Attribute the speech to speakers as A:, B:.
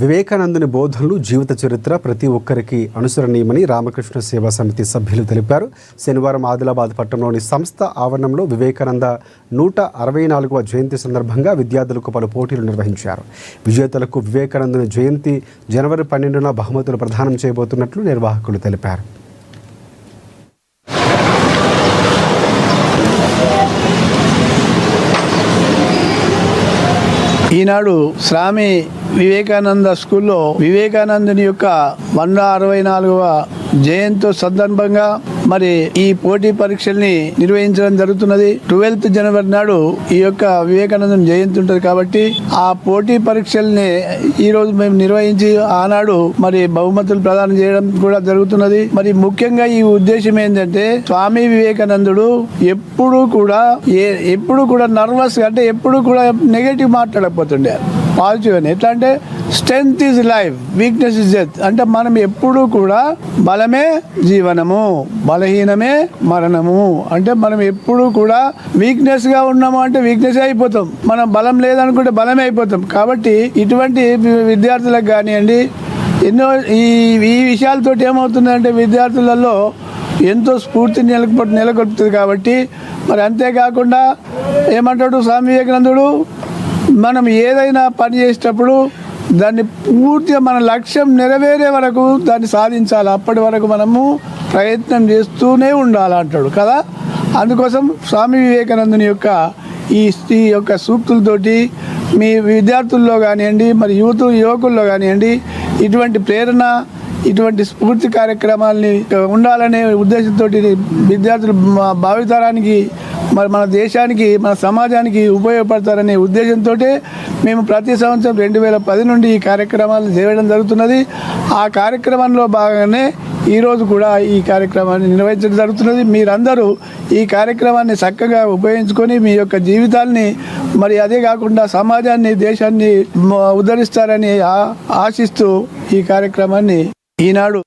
A: వివేకానందుని బోధనలు జీవిత చరిత్ర ప్రతి ఒక్కరికి అనుసరణీయమని రామకృష్ణ సేవా సమితి సభ్యులు తెలిపారు. శనివారం ఆదిలాబాద్ పట్టణంలోని సంస్థ ఆవరణంలో వివేకానంద 164వ జయంతి సందర్భంగా విద్యార్థులకు పలు పోటీలు నిర్వహించారు. విజేతలకు వివేకానందుని జయంతి జనవరి 12న బహుమతులు ప్రదానం చేయబోతున్నట్లు నిర్వాహకులు తెలిపారు.
B: ఈనాడు స్వామి వివేకానంద స్కూల్లో వివేకానందుని యొక్క 164వ జయంతి సందర్భంగా మరి ఈ పోటీ పరీక్షల్ని నిర్వహించడం జరుగుతున్నది. 12th జనవరి నాడు ఈ యొక్క వివేకానందుని జయంతి ఉంటుంది కాబట్టి ఆ పోటీ పరీక్షల్ని ఈ రోజు మేము నిర్వహించి ఆనాడు మరి బహుమతులు ప్రదానం చేయడం కూడా జరుగుతున్నది. మరి ముఖ్యంగా ఈ ఉద్దేశం ఏంటంటే స్వామి వివేకానందుడు ఎప్పుడు కూడా నర్వస్ అంటే ఎప్పుడు కూడా నెగటివ్ మాట్లాడకపోతుండే, పాజిటివ్ అని. ఎట్లా అంటే strength is life, weakness is death. అంటే మనం ఎప్పుడు కూడా బలమే జీవనము, బలహీనమే మరణము. అంటే మనం ఎప్పుడు కూడా వీక్నెస్ గా ఉన్నాము అంటే వీక్నెస్ అయిపోతాం, మనం బలం లేదనుకుంటే బలమే అయిపోతాం. కాబట్టి ఇటువంటి విద్యార్థులకు కానివ్వండి ఎన్నో ఈ విషయాలతోటి ఏమవుతుందంటే విద్యార్థులలో ఎంతో స్ఫూర్తిని నెలకొల్పుతుంది. కాబట్టి మరి అంతేకాకుండా ఏమంటాడు స్వామి వివేకానందుడు, మనం ఏదైనా పని చేసేటప్పుడు దాన్ని పూర్తిగా మన లక్ష్యం నెరవేరే వరకు దాన్ని సాధించాలి, అప్పటి వరకు మనము ప్రయత్నం చేస్తూనే ఉండాలంటాడు కదా. అందుకోసం స్వామి వివేకానందుని యొక్క ఈ యొక్క సూక్తులతోటి మీ విద్యార్థుల్లో కానివ్వండి మరి యువకుల్లో కానివ్వండి ఇటువంటి ప్రేరణ, ఇటువంటి స్ఫూర్తి కార్యక్రమాలని ఉండాలనే ఉద్దేశంతో విద్యార్థులు భావితరానికి మరి మన దేశానికి మన సమాజానికి ఉపయోగపడతారనే ఉద్దేశంతో మేము ప్రతి సంవత్సరం 2010 నుండి ఈ కార్యక్రమాలు చేయడం జరుగుతున్నది. ఆ కార్యక్రమంలో భాగంగానే ఈరోజు కూడా ఈ కార్యక్రమాన్ని నిర్వహించడం జరుగుతున్నది. మీరందరూ ఈ కార్యక్రమాన్ని చక్కగా ఉపయోగించుకొని మీ యొక్క జీవితాల్ని మరి అదే కాకుండా సమాజాన్ని దేశాన్ని ఉద్ధరిస్తారని ఆశిస్తూ ఈ కార్యక్రమాన్ని ఈనాడు